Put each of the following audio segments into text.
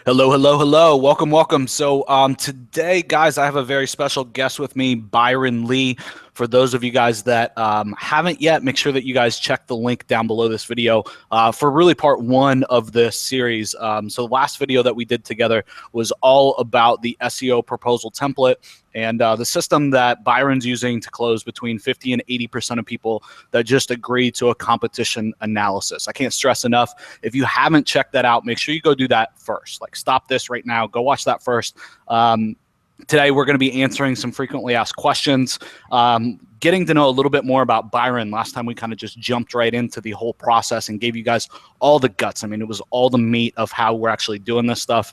Hello, hello, hello. Welcome, welcome. So today, guys, I have a very special guest with me, Byron Lee. For those of you guys that haven't yet, make sure that you guys check the link down below this video for really part one of this series. So the last video that we did together was all about the SEO proposal template and the system that Byron's using to close between 50 and 80% of people that just agree to a competition analysis. I can't stress enough, if you haven't checked that out, make sure you go do that first. Like, stop this right now, go watch that first. Today, we're going to be answering some frequently asked questions, getting to know a little bit more about Byron. Last time, we kind of just jumped right into the whole process and gave you guys all the guts. I mean, it was all the meat of how we're actually doing this stuff.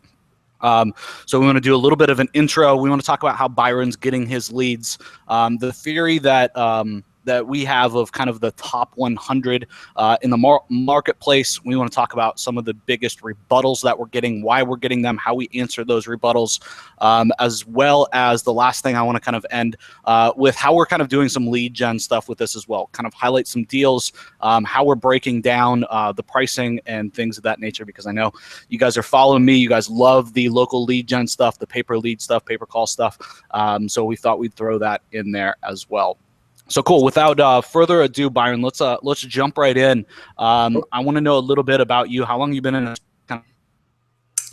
So we want to do a little bit of an intro. We want to talk about how Byron's getting his leads. The theory that that we have of kind of the top 100 in the marketplace. We want to talk about some of the biggest rebuttals that we're getting, why we're getting them, how we answer those rebuttals, as well as the last thing I want to kind of end with how we're kind of doing some lead gen stuff with this as well, kind of highlight some deals, how we're breaking down the pricing and things of that nature, because I know you guys are following me. You guys love the local lead gen stuff, the pay per lead stuff, pay per call stuff. So we thought we'd throw that in there as well. So cool. Without further ado, Byron, let's jump right in. I want to know a little bit about you. How long you been in this kind of—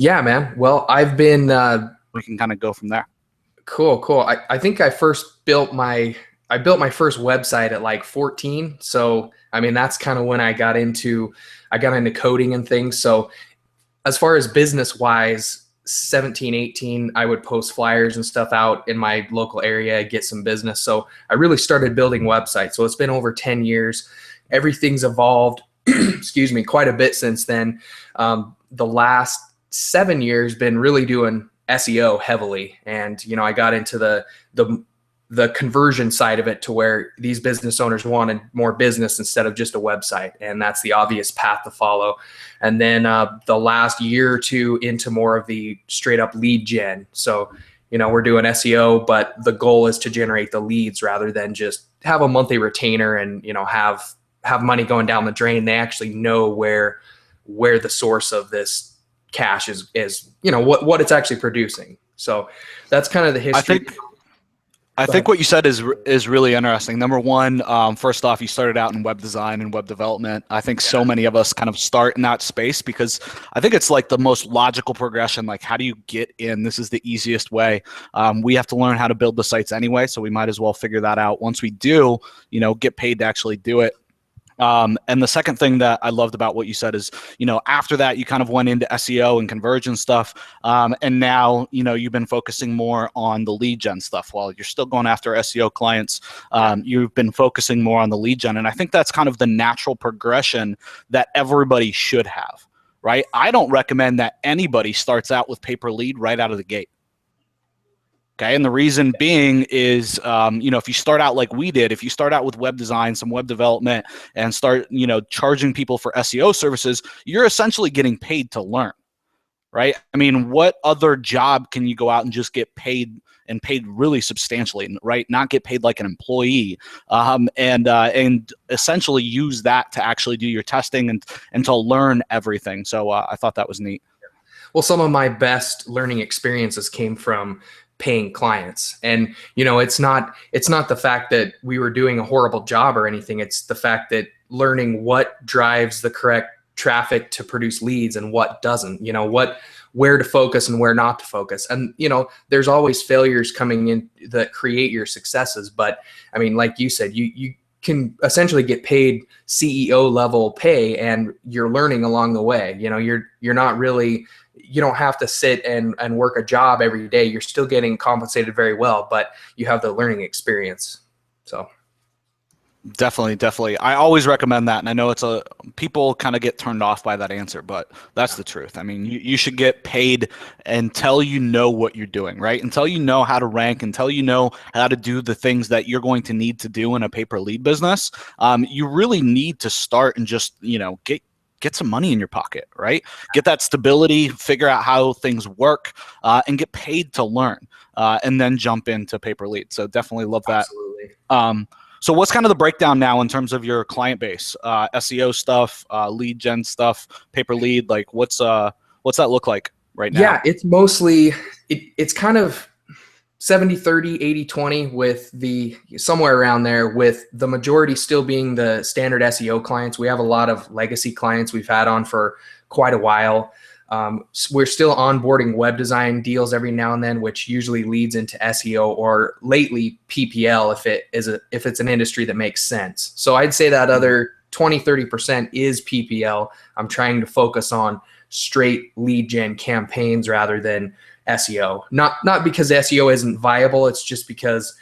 Yeah, man. Well, I've been we can kind of go from there. Cool. I think I first built my first website at like 14. So I mean, that's kind of when I got into coding and things. So as far as business wise, 17, 18, I would post flyers and stuff out in my local area, get some business. So I really started building websites. So it's been over 10 years. Everything's evolved, excuse me, quite a bit since then. The last 7 years been really doing SEO heavily. And, you know, I got into the conversion side of it to where these business owners wanted more business instead of just a website. And that's the obvious path to follow. And then the last year or two into more of the straight up lead gen. So, you know, we're doing SEO, but the goal is to generate the leads rather than just have a monthly retainer and, you know, have money going down the drain. They actually know where the source of this cash is, you know, what it's actually producing. So that's kind of the history. I think what you said is really interesting. Number one, first off, you started out in web design and web development. I think so many of us kind of start in that space because I think it's like the most logical progression. Like, how do you get in? This is the easiest way. We have to learn how to build the sites anyway, so we might as well figure that out. Once we do, you know, get paid to actually do it. And the second thing that I loved about what you said is, you know, after that, you kind of went into SEO and conversion stuff. And now, you know, you've been focusing more on the lead gen stuff. While you're still going after SEO clients, you've been focusing more on the lead gen. And I think that's kind of the natural progression that everybody should have, right? I don't recommend that anybody starts out with pay per lead right out of the gate. Okay, and the reason being is, you know, if you start out like we did, if you start out with web design, some web development, and start, you know, charging people for SEO services, you're essentially getting paid to learn, right? I mean, what other job can you go out and just get paid and paid really substantially, right? Not get paid like an employee, and essentially use that to actually do your testing and to learn everything. So I thought that was neat. Well, some of my best learning experiences came from paying clients. And, you know, it's not the fact that we were doing a horrible job or anything. It's the fact that learning what drives the correct traffic to produce leads and what doesn't, you know, where to focus and where not to focus. And, you know, there's always failures coming in that create your successes. But I mean, like you said, you can essentially get paid CEO level pay and you're learning along the way. You know, you're not really, you don't have to sit and work a job every day. You're still getting compensated very well, but you have the learning experience. So definitely. I always recommend that. And I know people kind of get turned off by that answer, but that's the truth. I mean, you should get paid until you know what you're doing, right? Until you know how to rank, until you know how to do the things that you're going to need to do in a pay-per-lead business. You really need to start and just, you know, get some money in your pocket, right? Get that stability, figure out how things work, and get paid to learn, and then jump into pay-per-lead. So definitely love that. Absolutely. So what's kind of the breakdown now in terms of your client base? SEO stuff, lead gen stuff, pay-per-lead, like what's that look like right now? Yeah, it's mostly, it's kind of 70-30, 80-20 with the somewhere around there, with the majority still being the standard SEO clients. We have a lot of legacy clients we've had on for quite a while. We're still onboarding web design deals every now and then, which usually leads into SEO, or lately PPL if it's an industry that makes sense. So I'd say that other 20-30% is PPL. I'm trying to focus on straight lead gen campaigns rather than SEO. Not because SEO isn't viable. It's just because,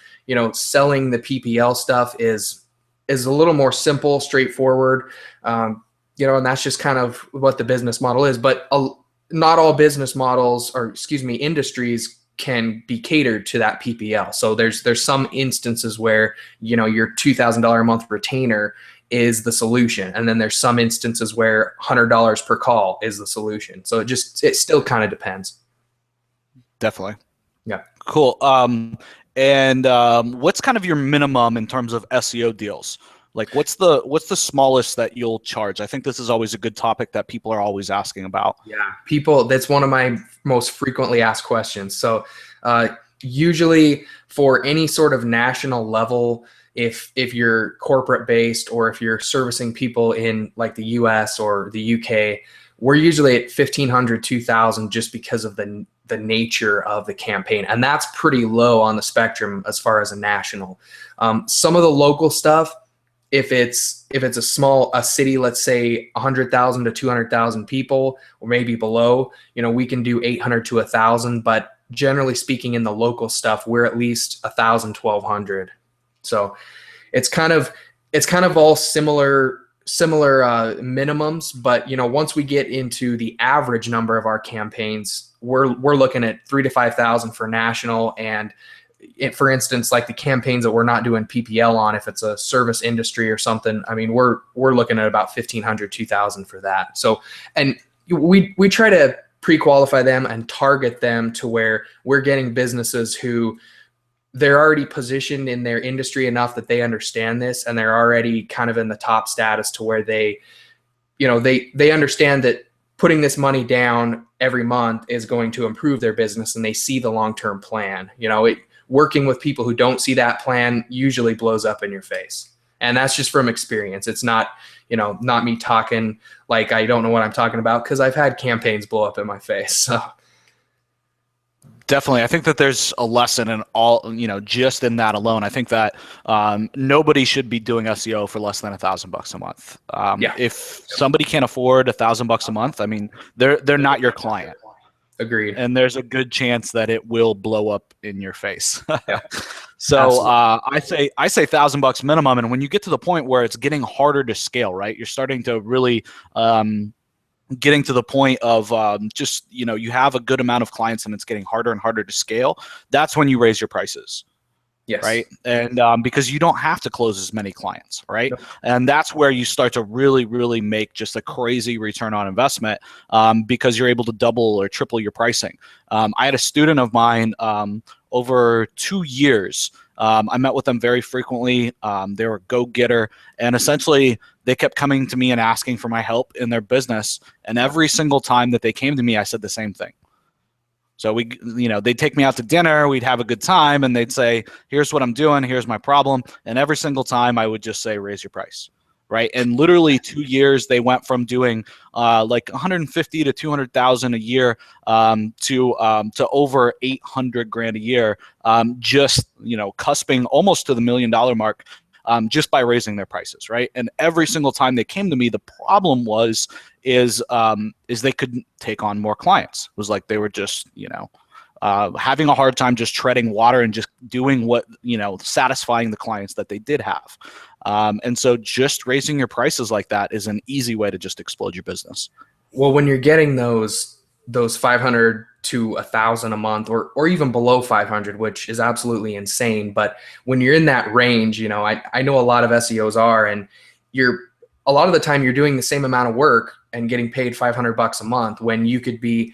selling the PPL stuff is a little more simple, straightforward. And that's just kind of what the business model is. But not all business models, or industries, can be catered to that PPL. So there's some instances where, your $2,000 a month retainer is the solution, and then there's some instances where $100 per call is the solution. So it still kind of depends. Definitely. Yeah. Cool. What's kind of your minimum in terms of SEO deals? Like, what's the smallest that you'll charge? I think this is always a good topic that people are always asking about. Yeah, that's one of my most frequently asked questions. So usually for any sort of national level, if you're corporate based, or if you're servicing people in like the US or the UK, we're usually at 1,500, 2,000, just because of the nature of the campaign. And that's pretty low on the spectrum as far as a national. Some of the local stuff, if it's a city, let's say 100,000 to 200,000 people, or maybe below, we can do 800 to 1,000. But generally speaking, in the local stuff, we're at least 1,000, 1,200. So it's kind of all similar minimums. But once we get into the average number of our campaigns, we're looking at 3,000 to 5,000 for national. And for instance, like the campaigns that we're not doing PPL on, if it's a service industry or something, I mean, we're looking at about 1,500, 2,000 for that. So, and we try to pre-qualify them and target them to where we're getting businesses who they're already positioned in their industry enough that they understand this, and they're already kind of in the top status to where they understand that putting this money down every month is going to improve their business, and they see the long-term plan. Working with people who don't see that plan usually blows up in your face. And that's just from experience. It's not, not me talking like I don't know what I'm talking about, because I've had campaigns blow up in my face. So definitely. I think that there's a lesson in all, just in that alone. I think that nobody should be doing SEO for less than $1,000 a month. If somebody can't afford $1,000 a month, I mean, they're not your client. Agreed. And there's a good chance that it will blow up in your face. Yeah. So I say $1,000 minimum. And when you get to the point where it's getting harder to scale, right? You're starting to really getting to the point of just, you have a good amount of clients and it's getting harder and harder to scale. That's when you raise your prices. Yes. Right. And because you don't have to close as many clients. Right. Nope. And that's where you start to really, really make just a crazy return on investment because you're able to double or triple your pricing. I had a student of mine over 2 years. I met with them very frequently. They were a go-getter, and essentially they kept coming to me and asking for my help in their business. And every single time that they came to me, I said the same thing. So they'd take me out to dinner, we'd have a good time, and they'd say, here's what I'm doing, here's my problem. And every single time I would just say, raise your price. Right. And literally 2 years, they went from doing like 150 to 200,000 a year to over 800 grand a year, just, cusping almost to the $1 million mark. Just by raising their prices, right? And every single time they came to me, the problem is they couldn't take on more clients. It was like they were just, having a hard time just treading water and just doing what, satisfying the clients that they did have. And so just raising your prices like that is an easy way to just explode your business. Well, when you're getting those 500 to 1,000 a month, or even below 500, which is absolutely insane. But when you're in that range, I know a lot of SEOs are, and a lot of the time you're doing the same amount of work and getting paid $500 a month, when you could be,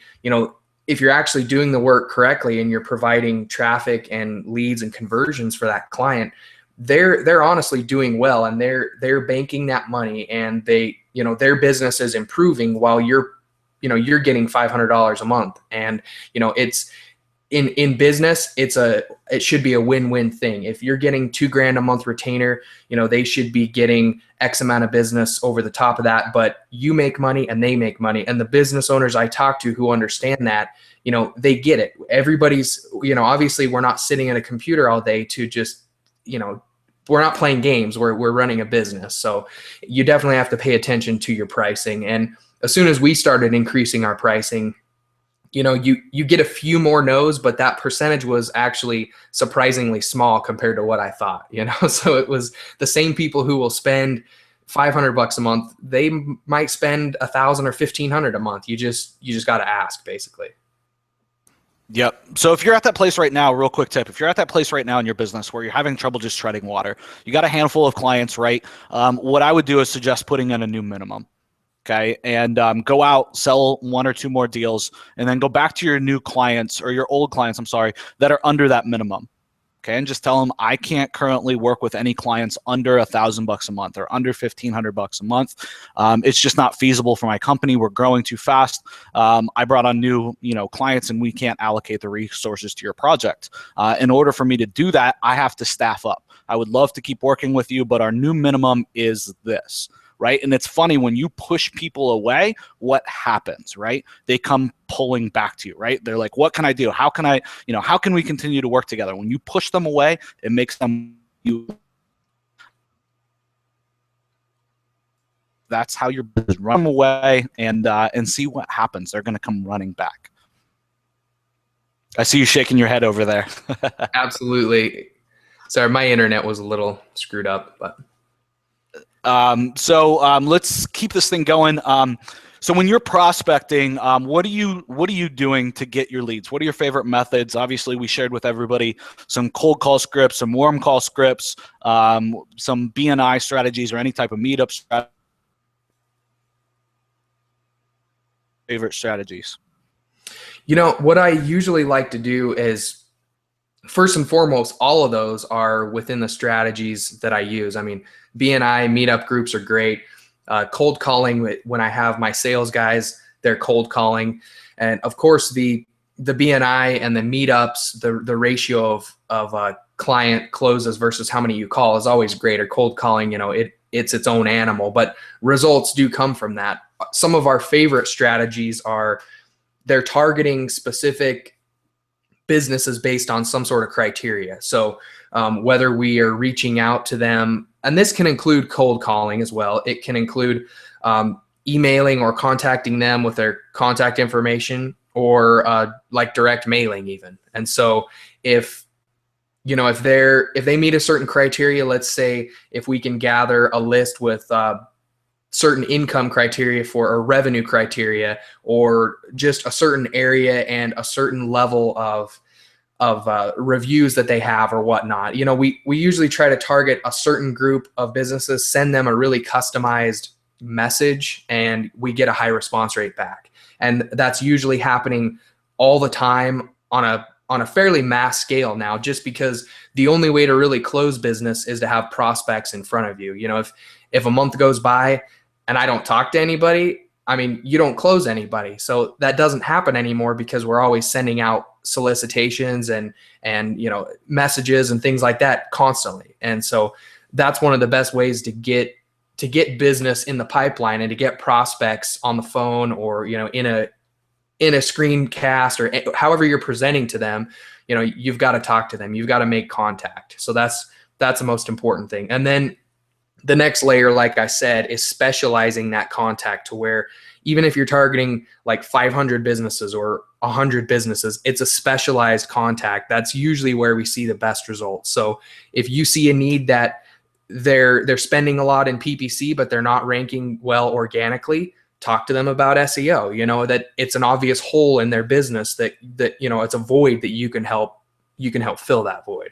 if you're actually doing the work correctly and you're providing traffic and leads and conversions for that client, they're honestly doing well, and they're banking that money, and their business is improving while you're you're getting $500 a month. And, it's in business, it should be a win-win thing. If you're getting $2,000 a month retainer, they should be getting X amount of business over the top of that, but you make money and they make money. And the business owners I talk to who understand that, they get it. Everybody's, obviously we're not sitting at a computer all day to just, we're not playing games. We're running a business. So you definitely have to pay attention to your pricing. And as soon as we started increasing our pricing, you get a few more no's, but that percentage was actually surprisingly small compared to what I thought, So it was the same people who will spend $500 a month. They might spend $1,000 or $1,500 a month. You just got to ask, basically. Yep. So if you're at that place right now, real quick tip, if you're at that place right now in your business where you're having trouble just treading water, you got a handful of clients, right? What I would do is suggest putting in a new minimum. Okay. And go out, sell 1 or 2 more deals, and then go back to your new clients or your old clients, that are under that minimum. Okay. And just tell them, I can't currently work with any clients under $1,000 a month or under $1,500 a month. It's just not feasible for my company. We're growing too fast. I brought on new, clients, and we can't allocate the resources to your project. In order for me to do that, I have to staff up. I would love to keep working with you, but our new minimum is this. Right. And it's funny, when you push people away, what happens, right? They come pulling back to you, right? They're like, what can I do? How can how can we continue to work together? When you push them away, it makes them that's how your business run them away and see what happens. They're going to come running back. I see you shaking your head over there. Absolutely. Sorry, my internet was a little screwed up, but. Let's keep this thing going. So when you're prospecting, what are you doing to get your leads? What are your favorite methods? Obviously, we shared with everybody some cold call scripts, some warm call scripts, some BNI strategies, or any type of meetup favorite strategies. What I usually like to do is, first and foremost, all of those are within the strategies that I use. I mean, BNI meetup groups are great. Cold calling, when I have my sales guys, they're cold calling. And of course, the BNI and the meetups, the ratio of client closes versus how many you call is always greater. Cold calling, it's its own animal, but results do come from that. Some of our favorite strategies are, they're targeting specific businesses based on some sort of criteria. So whether we are reaching out to them, and this can include cold calling as well. It can include emailing or contacting them with their contact information, or like direct mailing even. And so if they meet a certain criteria, let's say if we can gather a list with certain income criteria for a revenue criteria, or just a certain area and a certain level of reviews that they have or whatnot. We usually try to target a certain group of businesses, send them a really customized message, and we get a high response rate back. And that's usually happening all the time on a fairly mass scale now, just because the only way to really close business is to have prospects in front of you. If a month goes by and I don't talk to anybody, you don't close anybody. So that doesn't happen anymore, because we're always sending out solicitations and messages and things like that constantly. And so that's one of the best ways to get business in the pipeline and to get prospects on the phone, or in a screencast, or however you're presenting to them. You've got to talk to them, you've got to make contact. So that's the most important thing. And then the next layer, like I said, is specializing that contact to where, even if you're targeting like 500 businesses or 100 businesses, it's a specialized contact. That's usually where we see the best results. So if you see a need that they're spending a lot in PPC, but they're not ranking well organically, talk to them about SEO. That it's an obvious hole in their business that it's a void that you can help fill that void.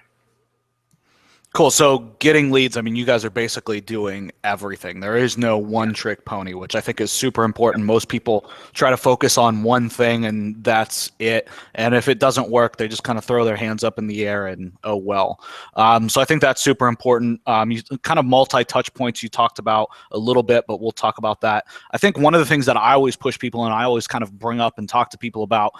Cool. So getting leads, I mean, you guys are basically doing everything. There is no one trick pony, which I think is super important. Most people try to focus on one thing and that's it. And if it doesn't work, they just kind of throw their hands up in the air and, oh, well. So I think that's super important. You kind of multi-touch points you talked about a little bit, but we'll talk about that. I think one of the things that I always push people and I always kind of bring up and talk to people about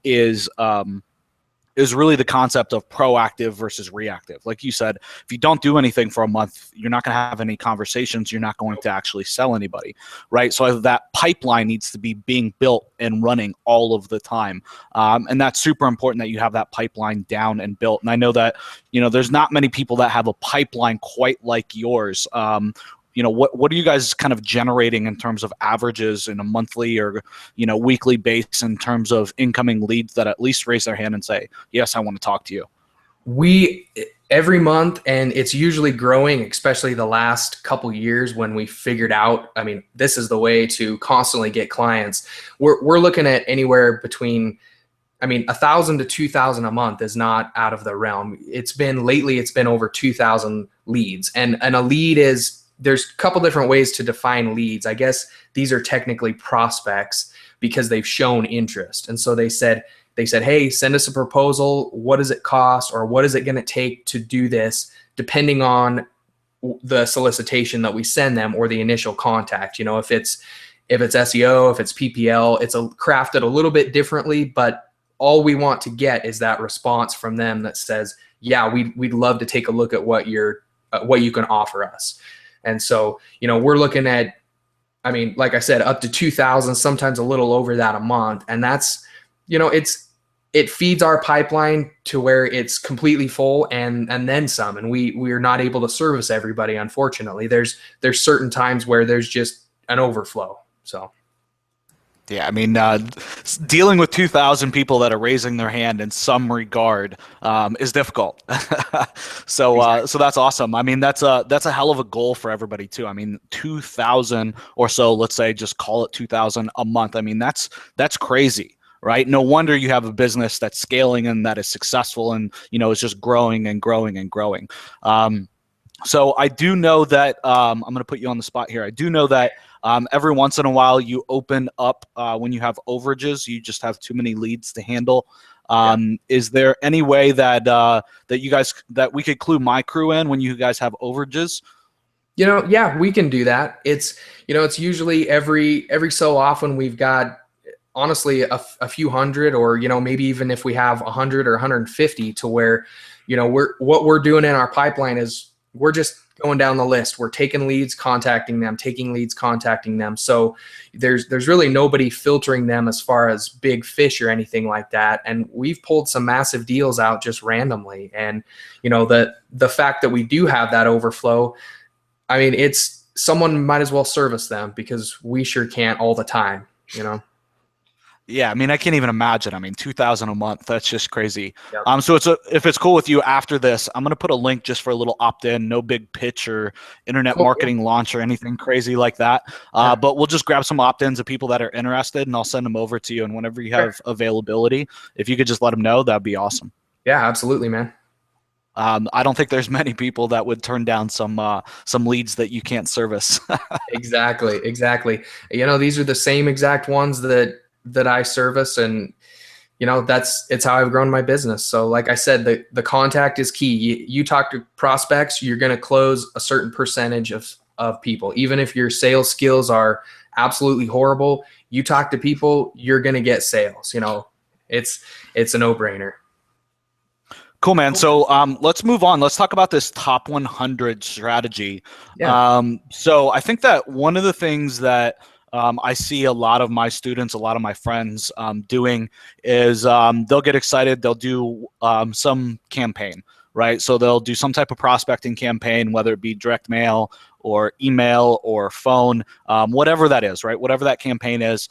is really the concept of proactive versus reactive. Like you said, if you don't do anything for a month, you're not going to have any conversations. You're not going to actually sell anybody, right? So that pipeline needs to be being built and running all of the time. And that's super important that you have that pipeline down and built. And I know that, there's not many people that have a pipeline quite like yours. What are you guys kind of generating in terms of averages in a monthly or, weekly base in terms of incoming leads that at least raise their hand and say, yes, I want to talk to you? We every month, and it's usually growing, especially the last couple years when we figured out, I mean, this is the way to constantly get clients. We're looking at anywhere between, 1,000 to 2,000 a month is not out of the realm. It's been over 2,000 leads, and a lead is, there's a couple different ways to define leads. I guess these are technically prospects because they've shown interest. And so they said, hey, send us a proposal. What does it cost? Or what is it going to take to do this, depending on the solicitation that we send them or the initial contact. If it's SEO, if it's PPL, it's crafted a little bit differently, but all we want to get is that response from them that says, yeah, we'd love to take a look at what you can offer us. And so, we're looking at, like I said, up to 2,000, sometimes a little over that a month. And that's, it feeds our pipeline to where it's completely full and then some. And we're not able to service everybody, unfortunately. There's certain times where there's just an overflow. So. Yeah, dealing with 2,000 people that are raising their hand in some regard is difficult. So that's awesome. That's a hell of a goal for everybody too. 2,000 or so, let's say, just call it 2,000 a month. That's crazy, right? No wonder you have a business that's scaling and that is successful and is just growing and growing and growing. So I do know that I'm going to put you on the spot here. I do know that every once in a while you open up when you have overages. You just have too many leads to handle. Is there any way that that we could clue my crew in when you guys have overages? Yeah, we can do that. It's usually every so often we've got, honestly, a few hundred, or maybe even if we have 100 or 150, to where what we're doing in our pipeline is we're just going down the list. We're taking leads, contacting them, taking leads, contacting them. So there's really nobody filtering them as far as big fish or anything like that. And we've pulled some massive deals out just randomly. And the fact that we do have that overflow, it's someone might as well service them, because we sure can't all the time. Yeah, I can't even imagine. 2,000 a month, that's just crazy. Yep. So if it's cool with you, after this, I'm going to put a link just for a little opt-in, no big pitch or internet marketing launch or anything crazy like that. But we'll just grab some opt-ins of people that are interested, and I'll send them over to you. And whenever you have availability, if you could just let them know, that'd be awesome. Yeah, absolutely, man. I don't think there's many people that would turn down some leads that you can't service. Exactly. These are the same exact ones that I service, and it's how I've grown my business. So like I said, the contact is key. You talk to prospects, you're going to close a certain percentage of people. Even if your sales skills are absolutely horrible, you talk to people, you're going to get sales. It's a no-brainer. Cool, man. So let's move on. Let's talk about this top 100 strategy. Yeah. So I think that one of the things that I see a lot of my students, a lot of my friends doing is they'll get excited. They'll do some campaign, right? So they'll do some type of prospecting campaign, whether it be direct mail or email or phone, whatever that is, right? Whatever that campaign is,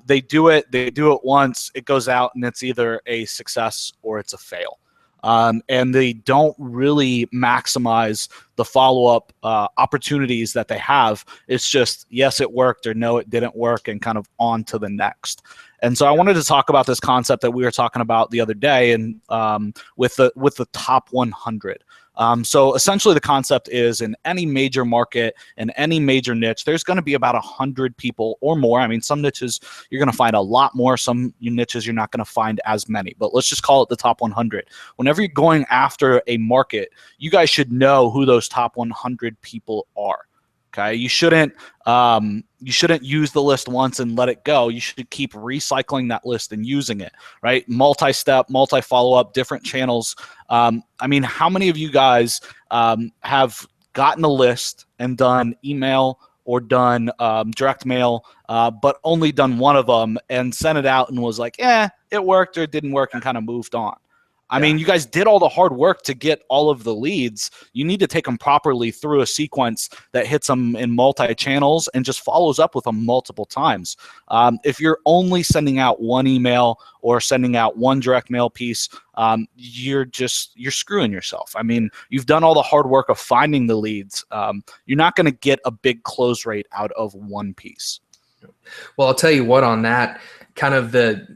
they do it once, it goes out, and it's either a success or it's a fail. And they don't really maximize the follow-up opportunities that they have. It's just, yes, it worked, or no, it didn't work, and kind of on to the next. And so I wanted to talk about this concept that we were talking about the other day, and with the top 100. So essentially the concept is in any major market, in any major niche, there's going to be about 100 people or more. I mean, some niches you're going to find a lot more. Some niches you're not going to find as many. But let's just call it the top 100. Whenever you're going after a market, you guys should know who those top 100 people are. Okay, you shouldn't use the list once and let it go. You should keep recycling that list and using it, right? Multi-step, multi-follow-up, different channels. I mean, how many of you guys have gotten a list and done email or done direct mail, but only done one of them and sent it out and was like, it worked or it didn't work and kind of moved on? I mean, you guys did all the hard work to get all of the leads. You need to take them properly through a sequence that hits them in multi-channels and just follows up with them multiple times. If you're only sending out one email or sending out one direct mail piece, you're screwing yourself. I mean, you've done all the hard work of finding the leads. You're not going to get a big close rate out of one piece. Well, I'll tell you what, on that, kind of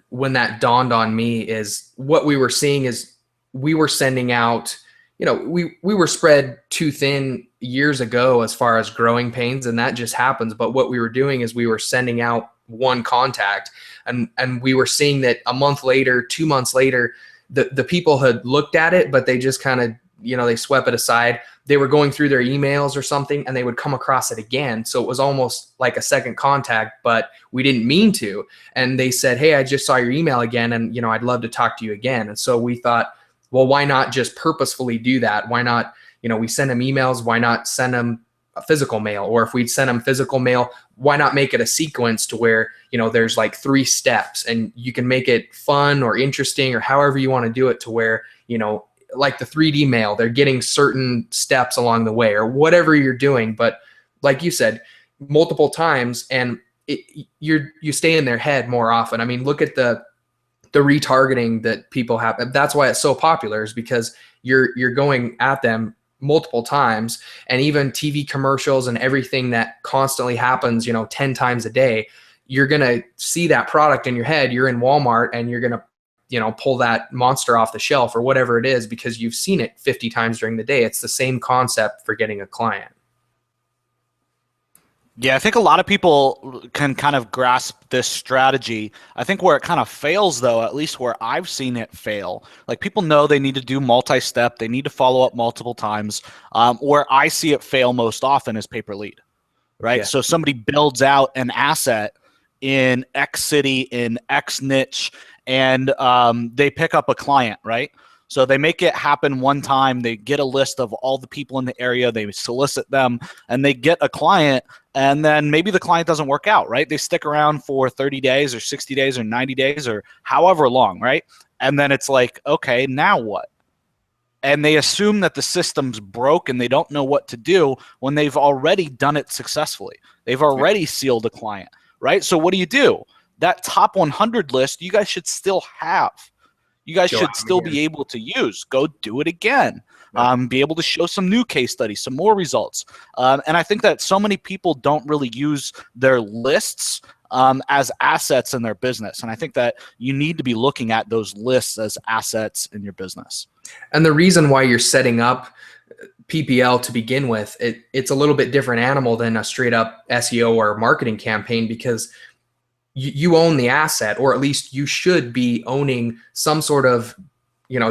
when that dawned on me is what we were seeing is we were sending out, we were spread too thin years ago as far as growing pains, and that just happens. But what we were doing is we were sending out one contact, and we were seeing that a month later, 2 months later, the people had looked at it, but they just kind of, they swept it aside. They were going through their emails or something, and they would come across it again. So it was almost like a second contact, but we didn't mean to. And they said, hey, I just saw your email again, and I'd love to talk to you again. And so we thought, well, why not just purposefully do that? Why not, we send them emails, why not send them a physical mail? Or if we'd send them physical mail, why not make it a sequence to where, there's like 3 steps, and you can make it fun or interesting or however you want to do it, to where, like the 3D mail, they're getting certain steps along the way or whatever you're doing. But like you said, multiple times, and you stay in their head more often. I mean, look at the retargeting that people have. That's why it's so popular, is because you're going at them multiple times. And even TV commercials and everything that constantly happens, 10 times a day, you're going to see that product in your head. You're in Walmart and you're going to pull that monster off the shelf or whatever it is, because you've seen it 50 times during the day. It's the same concept for getting a client. Yeah, I think a lot of people can kind of grasp this strategy. I think where it kind of fails, though, at least where I've seen it fail, like people know they need to do multi-step, they need to follow up multiple times. Where I see it fail most often is pay-per-lead, right? Yeah. So somebody builds out an asset in X city, in X niche, and they pick up a client, right? So they make it happen one time. They get a list of all the people in the area. They solicit them, and they get a client, and then maybe the client doesn't work out, right? They stick around for 30 days or 60 days or 90 days or however long, right? And then it's like, okay, now what? And they assume that the system's broke and they don't know what to do when they've already done it successfully. They've already sealed a client, right? So what do? That top 100 list, you guys should still have. You guys should still be able to use. Go do it again. Be able to show some new case studies, some more results. And I think that so many people don't really use their lists as assets in their business. And I think that you need to be looking at those lists as assets in your business. And the reason why you're setting up PPL to begin with, it's a little bit different animal than a straight up SEO or marketing campaign, because you own the asset, or at least you should be owning some sort of,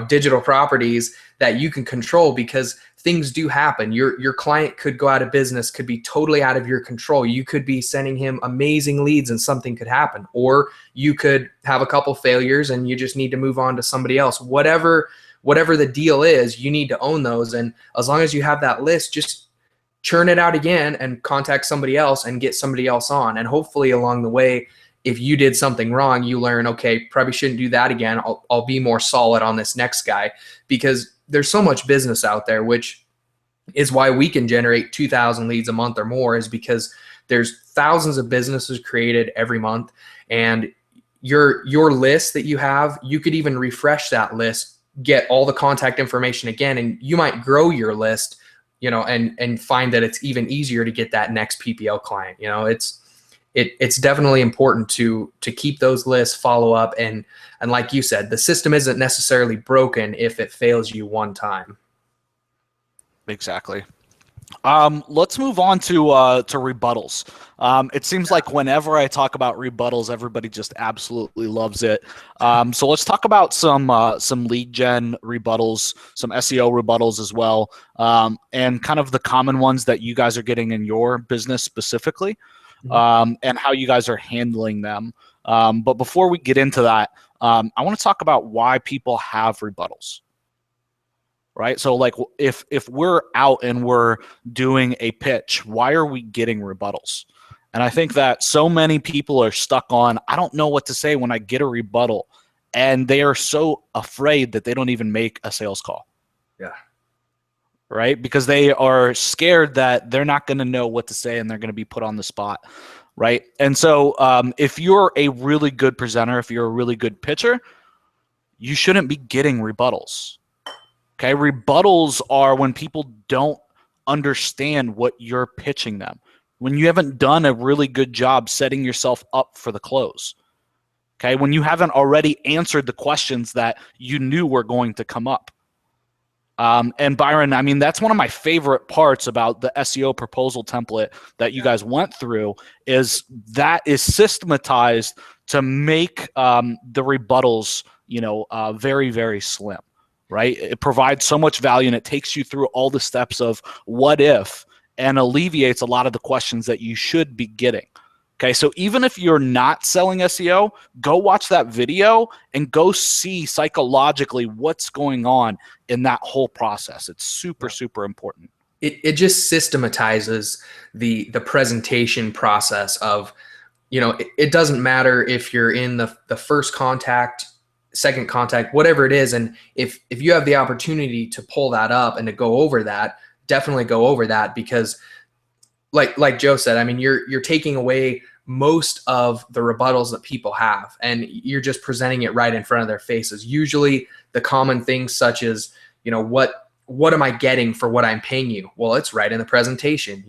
digital properties that you can control, because things do happen. Your client could go out of business, could be totally out of your control. You could be sending him amazing leads and something could happen, or you could have a couple failures and you just need to move on to somebody else. Whatever the deal is, you need to own those. And as long as you have that list, just churn it out again and contact somebody else and get somebody else on. And hopefully along the way, if you did something wrong, you learn, okay, probably shouldn't do that again. I'll be more solid on this next guy, because there's so much business out there, which is why we can generate 2,000 leads a month or more, is because there's thousands of businesses created every month. And your list that you have, you could even refresh that list, get all the contact information again, and you might grow your list, and find that it's even easier to get that next PPL client. It's definitely important to keep those lists, follow up, and like you said, the system isn't necessarily broken if it fails you one time. Exactly. Let's move on to rebuttals. It seems like whenever I talk about rebuttals, everybody just absolutely loves it. So let's talk about some lead gen rebuttals, some SEO rebuttals as well, and kind of the common ones that you guys are getting in your business specifically, and how you guys are handling them. But before we get into that, I want to talk about why people have rebuttals. Right. So like if we're out and we're doing a pitch, why are we getting rebuttals? And I think that so many people are stuck on, I don't know what to say when I get a rebuttal. And they are so afraid that they don't even make a sales call. Yeah. Right. Because they are scared that they're not going to know what to say and they're going to be put on the spot. Right. And so if you're a really good presenter, if you're a really good pitcher, you shouldn't be getting rebuttals. Okay, rebuttals are when people don't understand what you're pitching them, when you haven't done a really good job setting yourself up for the close. Okay, when you haven't already answered the questions that you knew were going to come up. And Byron, I mean, that's one of my favorite parts about the SEO proposal template that you guys went through is that is systematized to make the rebuttals, very, very slim. Right? It provides so much value and it takes you through all the steps of what if and alleviates a lot of the questions that you should be getting. Okay, so even if you're not selling SEO, go watch that video and go see psychologically what's going on in that whole process. It's super, super important. It just systematizes the presentation process of, it doesn't matter if you're in the first contact, second contact, whatever it is. And if you have the opportunity to pull that up and to go over that, definitely go over that, because like Joe said, I mean, you're taking away most of the rebuttals that people have, and you're just presenting it right in front of their faces. Usually the common things such as, what am I getting for what I'm paying you? Well, it's right in the presentation.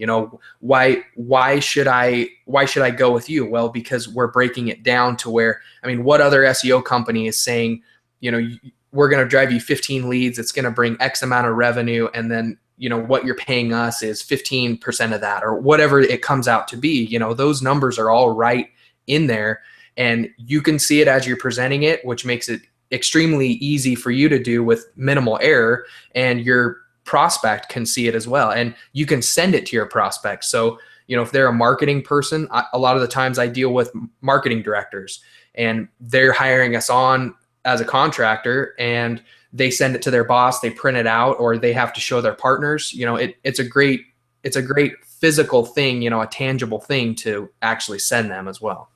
Why should I go with you? Well, because we're breaking it down to where, I mean, what other SEO company is saying, we're going to drive you 15 leads. It's going to bring X amount of revenue. And then, what you're paying us is 15% of that, or whatever it comes out to be. Those numbers are all right in there, and you can see it as you're presenting it, which makes it extremely easy for you to do with minimal error, and your prospect can see it as well, and you can send it to your prospect. So if they're a marketing person, a lot of the times I deal with marketing directors, and they're hiring us on as a contractor, and they send it to their boss, they print it out, or they have to show their partners. It's a great physical thing, a tangible thing to actually send them as well.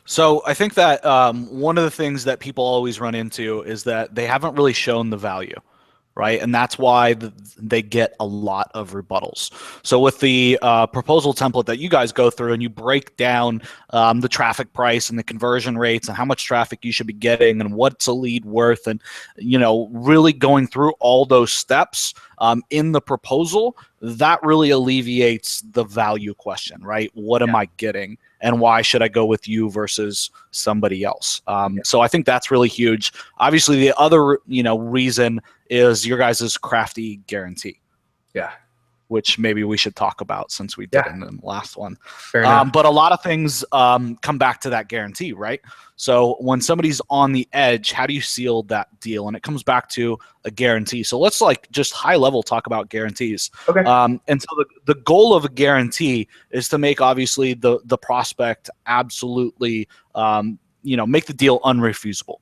So I think that one of the things that people always run into is that they haven't really shown the value, right? And that's why they get a lot of rebuttals. So with the proposal template that you guys go through and you break down the traffic price and the conversion rates and how much traffic you should be getting and what's a lead worth, and really going through all those steps in the proposal, that really alleviates the value question, right? What am I getting? And why should I go with you versus somebody else? So I think that's really huge. Obviously, the other reason is your guys' crafty guarantee. Yeah. Which maybe we should talk about since we did in the last one. Fair enough. But a lot of things come back to that guarantee, right? So when somebody's on the edge, how do you seal that deal? And it comes back to a guarantee. So let's just high level talk about guarantees. Okay. And so the goal of a guarantee is to make obviously the prospect absolutely, make the deal unrefusable.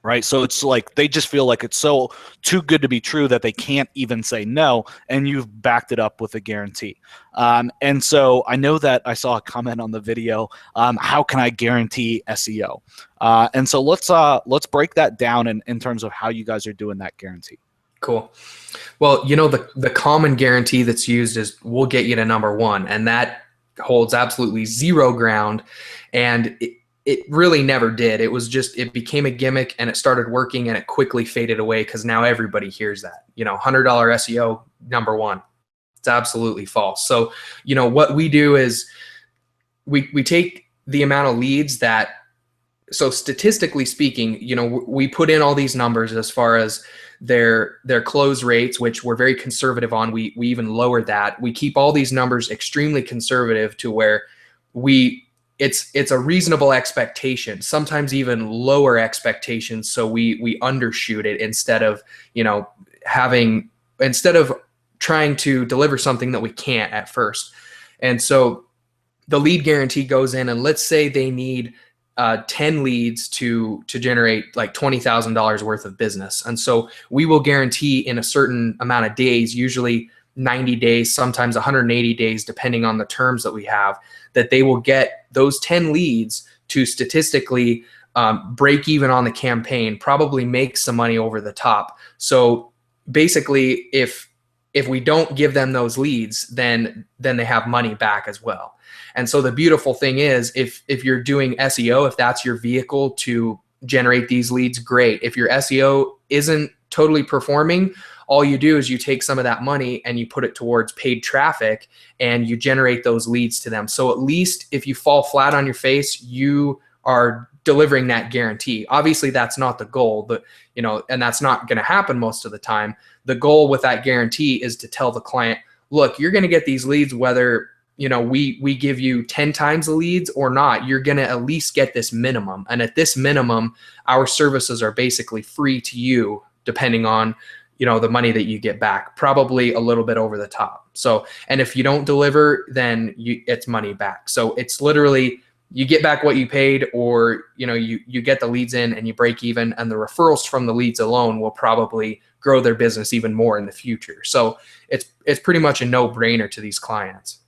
Right. So it's like they just feel like it's so too good to be true that they can't even say no. And you've backed it up with a guarantee. And so I know that I saw a comment on the video. How can I guarantee SEO? And so let's break that down in terms of how you guys are doing that guarantee. Cool. Well, the common guarantee that's used is we'll get you to #1. And that holds absolutely zero ground. And it really never did. It was just, it became a gimmick and it started working and it quickly faded away because now everybody hears that, $100 SEO #1. It's absolutely false. So, what we do is we take the amount of leads that so statistically speaking, we put in all these numbers as far as their close rates, which we're very conservative on. We even lowered that. We keep all these numbers extremely conservative to where it's a reasonable expectation, sometimes even lower expectations. So we undershoot it instead of, instead of trying to deliver something that we can't at first. And so the lead guarantee goes in, and let's say they need 10 leads to generate like $20,000 worth of business. And so we will guarantee in a certain amount of days, usually 90 days, sometimes 180 days, depending on the terms that we have, that they will get those 10 leads to statistically break even on the campaign, probably make some money over the top. So basically, if we don't give them those leads, then they have money back as well. And so the beautiful thing is, if you're doing SEO, if that's your vehicle to generate these leads, great. If your SEO isn't totally performing, all you do is you take some of that money and you put it towards paid traffic and you generate those leads to them. So at least if you fall flat on your face, you are delivering that guarantee. Obviously, that's not the goal, but and that's not going to happen most of the time. The goal with that guarantee is to tell the client, look, you're going to get these leads whether we give you 10 times the leads or not. You're going to at least get this minimum. And at this minimum, our services are basically free to you, depending on the money that you get back, probably a little bit over the top. So, and if you don't deliver, then it's money back. So it's literally, you get back what you paid, or you get the leads in and you break even, and the referrals from the leads alone will probably grow their business even more in the future. So it's pretty much a no-brainer to these clients.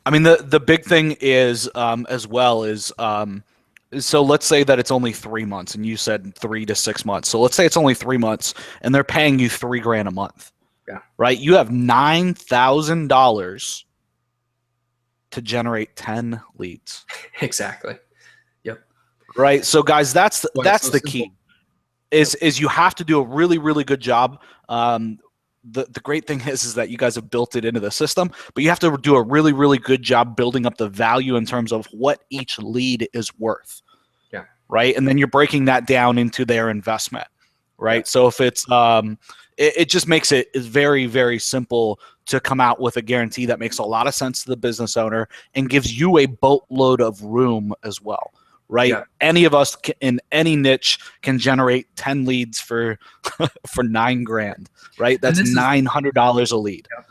I mean, the big thing is as well is so let's say that it's only 3 months, and you said 3 to 6 months. So let's say it's only 3 months, and they're paying you $3,000 a month. Yeah. Right. You have $9,000 to generate 10 leads. Exactly. Yep. Right. So guys, that's the key. Is you have to do a really, really good job. The great thing is that you guys have built it into the system, but you have to do a really, really good job building up the value in terms of what each lead is worth. Yeah. Right. And then you're breaking that down into their investment. Right. Yeah. So if it's it just makes it very, very simple to come out with a guarantee that makes a lot of sense to the business owner and gives you a boatload of room as well. Right. Yeah. Any of us in any niche can generate 10 leads for $9,000. Right. That's $900 a lead. Yeah.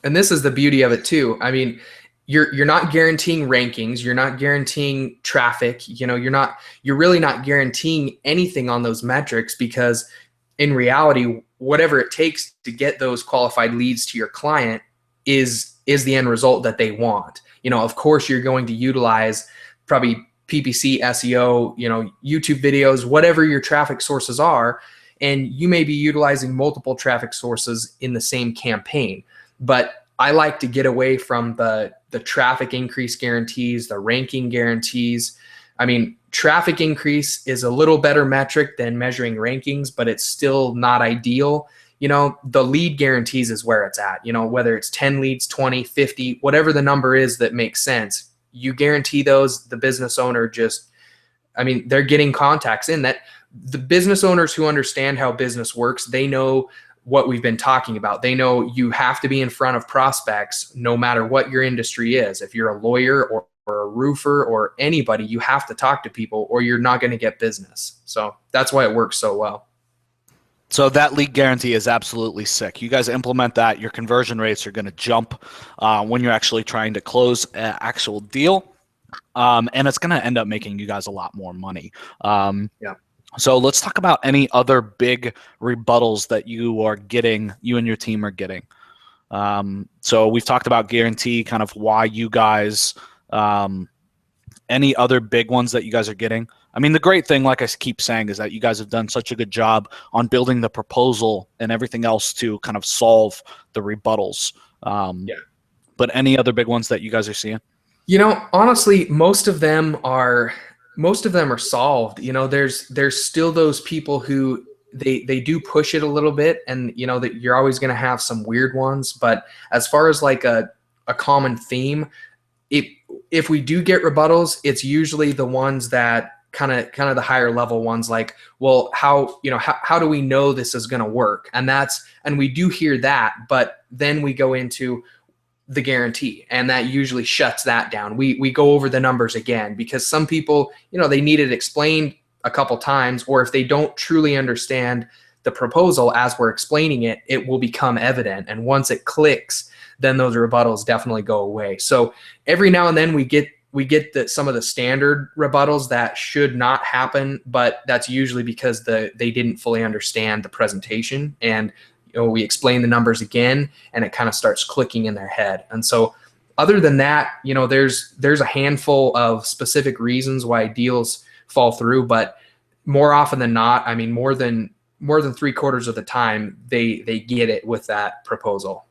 And this is the beauty of it too. I mean, you're not guaranteeing rankings. You're not guaranteeing traffic. You're really not guaranteeing anything on those metrics, because in reality, whatever it takes to get those qualified leads to your client is the end result that they want. Of course, you're going to utilize probably PPC, SEO, YouTube videos, whatever your traffic sources are, and you may be utilizing multiple traffic sources in the same campaign. But I like to get away from the traffic increase guarantees, the ranking guarantees. I mean, traffic increase is a little better metric than measuring rankings, but it's still not ideal. The lead guarantees is where it's at, whether it's 10 leads, 20, 50, whatever the number is that makes sense. You guarantee those. The business owner they're getting contacts in. That the business owners who understand how business works, they know what we've been talking about. They know you have to be in front of prospects no matter what your industry is. If you're a lawyer or a roofer or anybody, you have to talk to people or you're not going to get business. So that's why it works so well. So that lead guarantee is absolutely sick. You guys implement that, your conversion rates are going to jump when you're actually trying to close an actual deal. And it's going to end up making you guys a lot more money. Yeah. So let's talk about any other big rebuttals that you and your team are getting. So we've talked about guarantee, kind of why you guys, any other big ones that you guys are getting. I mean, the great thing, like I keep saying, is that you guys have done such a good job on building the proposal and everything else to kind of solve the rebuttals. Yeah. But any other big ones that you guys are seeing? Honestly, most of them are solved. There's still those people who they do push it a little bit, and that you're always going to have some weird ones. But as far as like a common theme, if we do get rebuttals, it's usually the ones that kind of the higher level ones, like, well, how do we know this is going to work? And we do hear that, but then we go into the guarantee, and that usually shuts that down. We go over the numbers again, because some people, they need it explained a couple times, or if they don't truly understand the proposal as we're explaining it, it will become evident. And once it clicks, then those rebuttals definitely go away. So every now and then we get some of the standard rebuttals that should not happen, but that's usually because they didn't fully understand the presentation, and we explain the numbers again, and it kind of starts clicking in their head. And so other than that, there's a handful of specific reasons why deals fall through, but more often than not, I mean, more than 3/4 of the time, they get it with that proposal.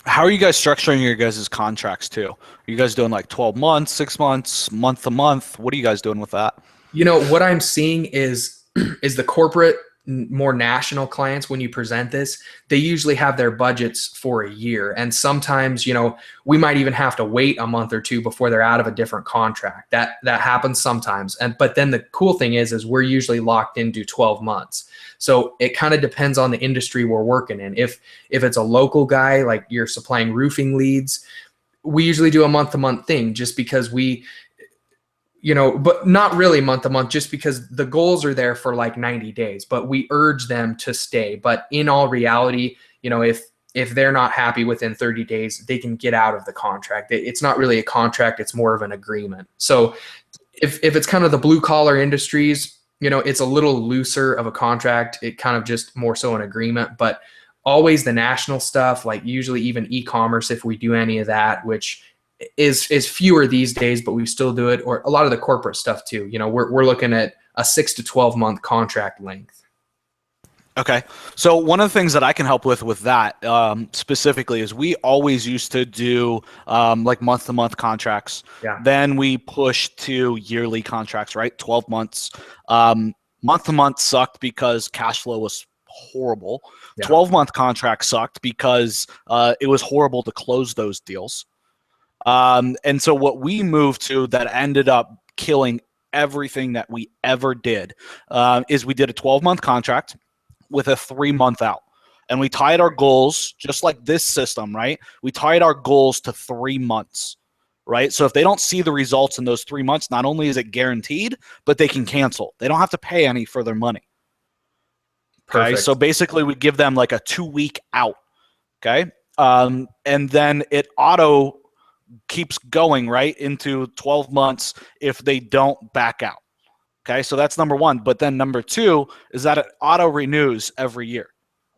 How are you guys structuring your guys' contracts too? Are you guys doing like 12 months, 6 months, month to month? What are you guys doing with that? What I'm seeing is the corporate, more national clients, when you present this, they usually have their budgets for a year. And sometimes, we might even have to wait a month or two before they're out of a different contract. That happens sometimes. But then the cool thing is we're usually locked into 12 months. So it kind of depends on the industry we're working in. If it's a local guy, like you're supplying roofing leads, we usually do a month-to-month thing, just because but not really month to month, just because the goals are there for like 90 days, but we urge them to stay. But in all reality, if they're not happy within 30 days, they can get out of the contract. It's not really a contract, it's more of an agreement. So if it's kind of the blue collar industries, it's a little looser of a contract. It kind of just more so an agreement. But always the national stuff, like usually even e-commerce, if we do any of that, which is fewer these days, but we still do it, or a lot of the corporate stuff too. We're looking at a 6 to 12 month contract length. Okay. So one of the things that I can help with that specifically is we always used to do like month-to-month contracts. Yeah. Then we pushed to yearly contracts, right? 12 months. Month-to-month sucked because cash flow was horrible. Yeah. 12-month contract sucked because it was horrible to close those deals. And so what we moved to that ended up killing everything that we ever did is we did a 12-month contract with a 3-month out. And we tied our goals, just like this system, right? We tied our goals to 3 months, right? So if they don't see the results in those 3 months, not only is it guaranteed, but they can cancel. They don't have to pay any further money. Okay, Perfect. so basically we give them like a 2-week out, okay? And then it auto keeps going right into 12 months if they don't back out. Okay, so that's number one. But then number two is that it auto renews every year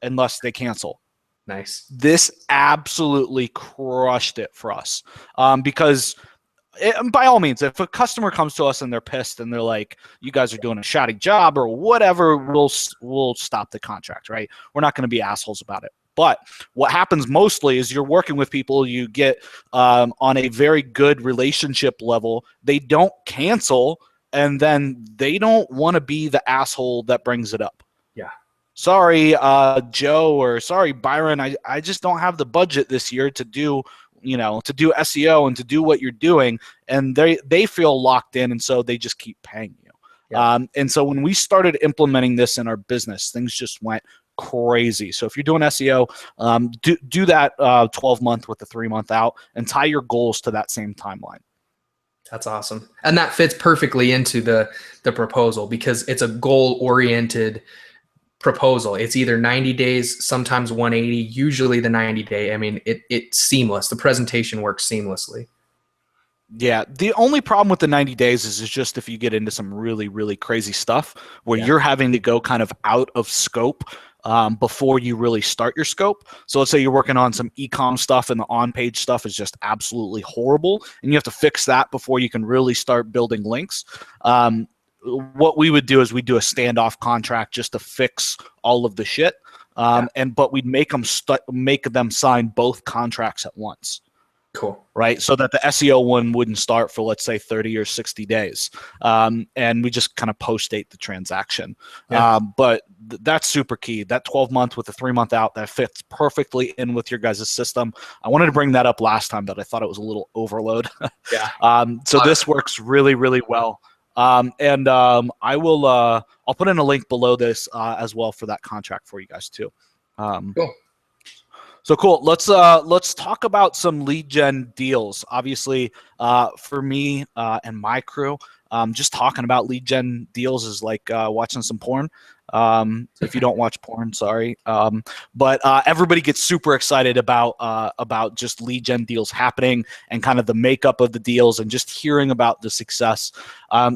unless they cancel. Nice. This absolutely crushed it for us because by all means, if a customer comes to us and they're pissed and they're like, you guys are doing a shoddy job or whatever, we'll stop the contract, right? We're not going to be assholes about it. But what happens mostly is you're working with people you get on a very good relationship level. They don't cancel, and then they don't want to be the asshole that brings it up. Yeah. Sorry, Joe, or sorry, Byron, I just don't have the budget this year to do SEO and to do what you're doing. And they feel locked in, and so they just keep paying you. Yeah. And so when we started implementing this in our business, things just went crazy. So if you're doing SEO, do that 12-month with the 3-month out and tie your goals to that same timeline. That's awesome. And that fits perfectly into the proposal because it's a goal-oriented proposal. It's either 90 days, sometimes 180, usually the 90-day. I mean, it's seamless. The presentation works seamlessly. Yeah, the only problem with the 90 days is just if you get into some really, really crazy stuff where you're having to go kind of out of scope before you really start your scope. So let's say you're working on some e-com stuff and the on-page stuff is just absolutely horrible, and you have to fix that before you can really start building links. What we would do is we'd do a standoff contract just to fix all of the shit, but we'd make them sign both contracts at once. Cool. Right. So that the SEO one wouldn't start for, let's say, 30 or 60 days. And we just kind of post-date the transaction. Yeah. But that's super key. That 12-month with the 3-month out, that fits perfectly in with your guys' system. I wanted to bring that up last time, but I thought it was a little overload. Yeah. So this works really, really well. I will I'll put in a link below this as well for that contract for you guys too. Cool. So cool. Let's talk about some lead gen deals. Obviously, for me and my crew, just talking about lead gen deals is like watching some porn. If you don't watch porn, sorry. But everybody gets super excited about just lead gen deals happening and kind of the makeup of the deals and just hearing about the success.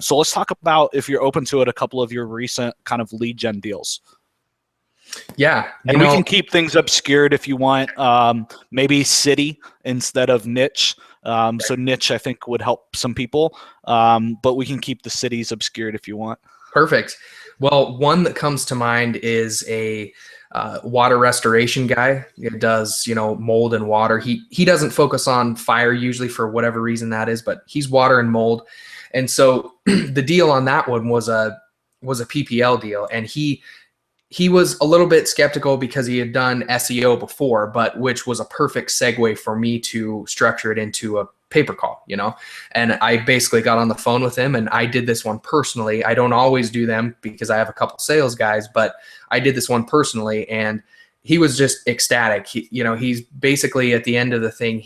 So let's talk about, if you're open to it, a couple of your recent kind of lead gen deals. Yeah, And we can keep things obscured if you want. Maybe city instead of niche. So niche, I think, would help some people. But we can keep the cities obscured if you want. perfect. Well, one that comes to mind is a water restoration guy. It does, mold and water. He doesn't focus on fire usually for whatever reason that is, but he's water and mold. And so the deal on that one was a PPL deal, and he was a little bit skeptical because he had done SEO before, but which was a perfect segue for me to structure it into a paper call, and I basically got on the phone with him and I did this one personally. I don't always do them because I have a couple sales guys, but I did this one personally, and he was just ecstatic. He's basically at the end of the thing,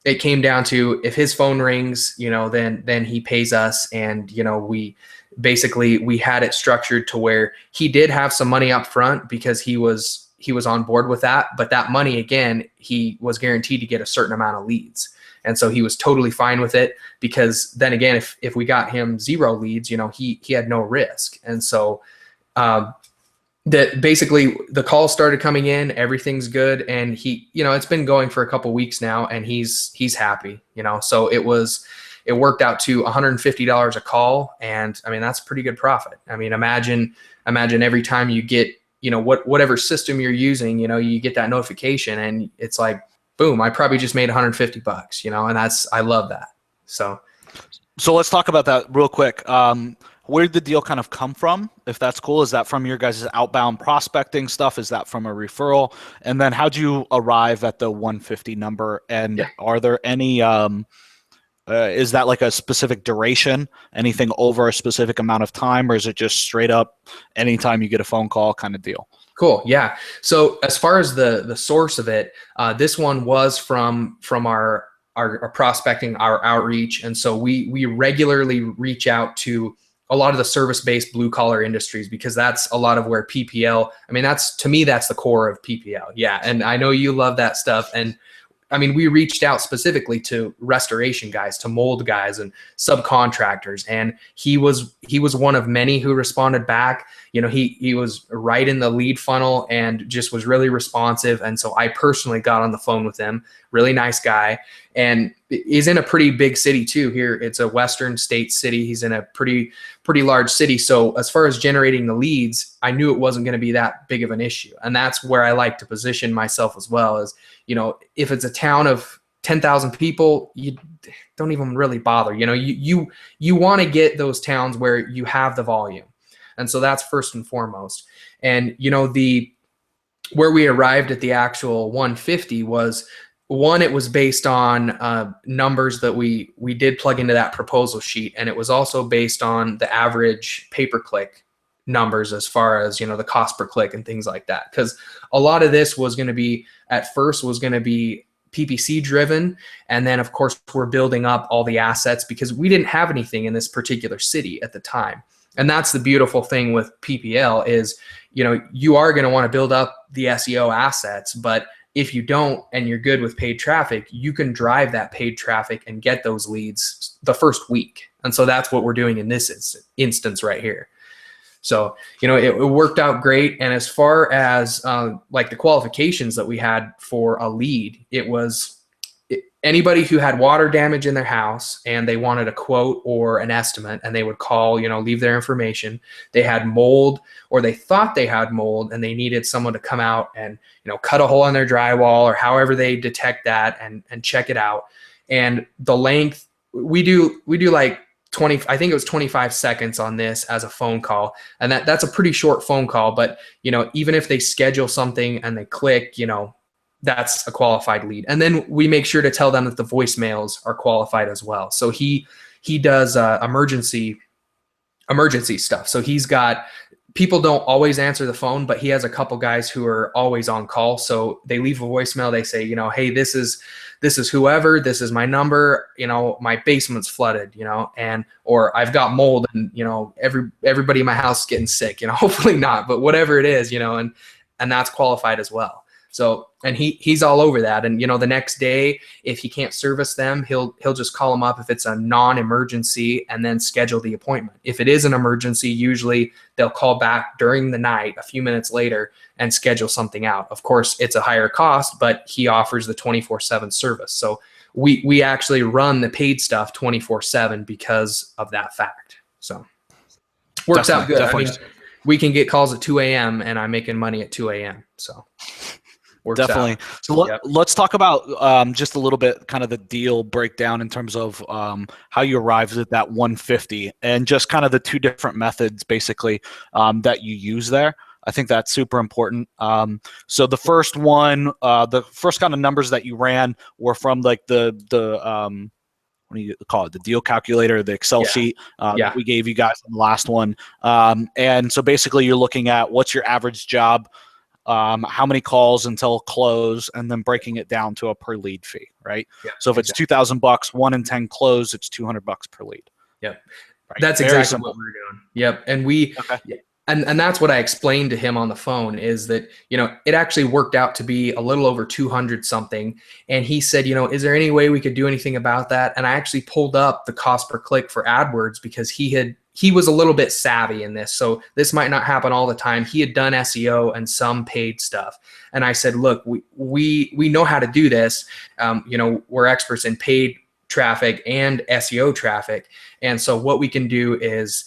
it came down to, if his phone rings, then he pays us. And, we had it structured to where he did have some money up front because he was on board with that. But that money, again, he was guaranteed to get a certain amount of leads. And so he was totally fine with it, because then again, if we got him 0 leads, he had no risk. And so, that basically the calls started coming in, everything's good. And it's been going for a couple weeks now, and he's happy, so it worked out to $150 a call. And I mean, that's a pretty good profit. I mean, imagine every time you get, whatever system you're using, you get that notification and it's like, boom, I probably just made $150, and I love that. So let's talk about that real quick. Where did the deal kind of come from, if that's cool? Is that from your guys' outbound prospecting stuff? Is that from a referral? And then how'd you arrive at the 150 number? And are there any, is that like a specific duration, anything over a specific amount of time, or is it just straight up anytime you get a phone call kind of deal? Cool. Yeah. So as far as the source of it, this one was from our prospecting, our outreach. And so we regularly reach out to a lot of the service-based blue-collar industries, because that's a lot of where PPL, I mean, to me, that's the core of PPL. Yeah. And I know you love that stuff. And I mean, we reached out specifically to restoration guys, to mold guys and subcontractors. And he was one of many who responded back. He was right in the lead funnel and just was really responsive. And so I personally got on the phone with him. Really nice guy. And he's in a pretty big city too. Here, it's a Western state city. He's in a pretty large city. So as far as generating the leads, I knew it wasn't going to be that big of an issue. And that's where I like to position myself as well, as, if it's a town of 10,000 people, you don't even really bother. You want to get those towns where you have the volume. And so that's first and foremost. And, where we arrived at the actual 150 was, one, it was based on numbers that we did plug into that proposal sheet. And it was also based on the average pay-per-click numbers, as far as, the cost per click and things like that. Because a lot of this was going to be, at first, was going to be PPC driven. And then, of course, we're building up all the assets because we didn't have anything in this particular city at the time. And that's the beautiful thing with PPL is, you are going to want to build up the SEO assets, but if you don't, and you're good with paid traffic, you can drive that paid traffic and get those leads the first week. And so that's what we're doing in this instance right here. So, it worked out great. And as far as like the qualifications that we had for a lead, it was anybody who had water damage in their house and they wanted a quote or an estimate, and they would call, leave their information. They had mold, or they thought they had mold, and they needed someone to come out and, cut a hole in their drywall, or however they detect that, and check it out. And the length, we do like 20, I think it was 25 seconds on this as a phone call. And that's a pretty short phone call, but even if they schedule something and they click, that's a qualified lead. And then we make sure to tell them that the voicemails are qualified as well. So he he does emergency stuff. So he's got people don't always answer the phone, but he has a couple guys who are always on call. So they leave a voicemail. They say, hey, this is whoever, this is my number, my basement's flooded, or I've got mold and, everybody in my house is getting sick, hopefully not, but whatever it is, and that's qualified as well. So, and he's all over that. And, the next day, if he can't service them, he'll just call them up if it's a non-emergency and then schedule the appointment. If it is an emergency, usually they'll call back during the night, a few minutes later, and schedule something out. Of course, it's a higher cost, but he offers the 24/7 service. So we actually run the paid stuff 24/7 because of that fact. So works out good. I mean, we can get calls at 2 a.m. and I'm making money at 2 a.m. So definitely. Out. So let's talk about just a little bit kind of the deal breakdown in terms of how you arrived at that 150 and just kind of the two different methods basically that you use there. I think that's super important. So the first one, the first kind of numbers that you ran were from like the what do you call it? The deal calculator, the Excel sheet that we gave you guys on the last one. And so basically you're looking at what's your average job, how many calls until close, and then breaking it down to a per lead fee, right? Yeah, so if it's $2,000, 1 in 10 close, it's $200 per lead. Yep. Right? That's very exactly simple. What we're doing. Yep. And and that's what I explained to him on the phone is that, it actually worked out to be a little over 200 something. And he said, is there any way we could do anything about that? And I actually pulled up the cost per click for AdWords because he was a little bit savvy in this. So this might not happen all the time. He had done SEO and some paid stuff. And I said, look, we know how to do this. We're experts in paid traffic and SEO traffic. And so what we can do is,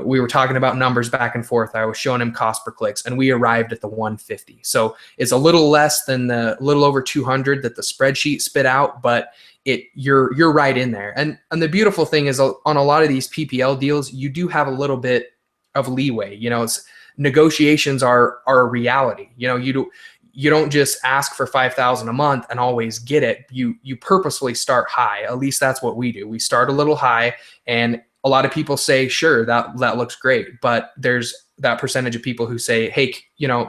we were talking about numbers back and forth. I was showing him cost per clicks and we arrived at the 150. So it's a little less than the little over 200 that the spreadsheet spit out, but you're right in there. And the beautiful thing is on a lot of these PPL deals, you do have a little bit of leeway. Negotiations are a reality. You don't just ask for $5,000 a month and always get it. You purposefully start high. At least that's what we do. We start a little high, and a lot of people say, sure, that looks great. But there's that percentage of people who say, hey,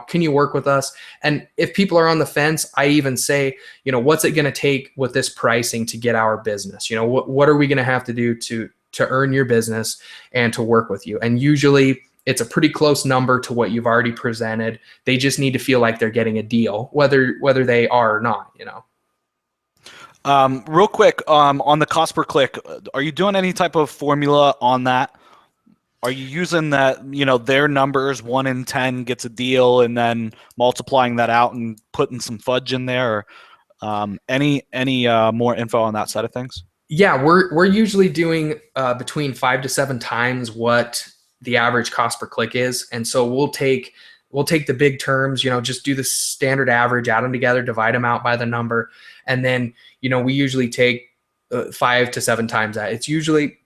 can you work with us? And if people are on the fence, I even say, what's it going to take with this pricing to get our business? What are we going to have to do to earn your business and to work with you? And usually it's a pretty close number to what you've already presented. They just need to feel like they're getting a deal, whether they are or not, Real quick, on the cost per click, are you doing any type of formula on that? Are you using that, their numbers, 1 in 10 gets a deal, and then multiplying that out and putting some fudge in there? Or any more info on that side of things? Yeah, we're usually doing between 5 to 7 times what the average cost per click is, and so we'll take the big terms, just do the standard average, add them together, divide them out by the number, and then we usually take 5 to 7 times that. It usually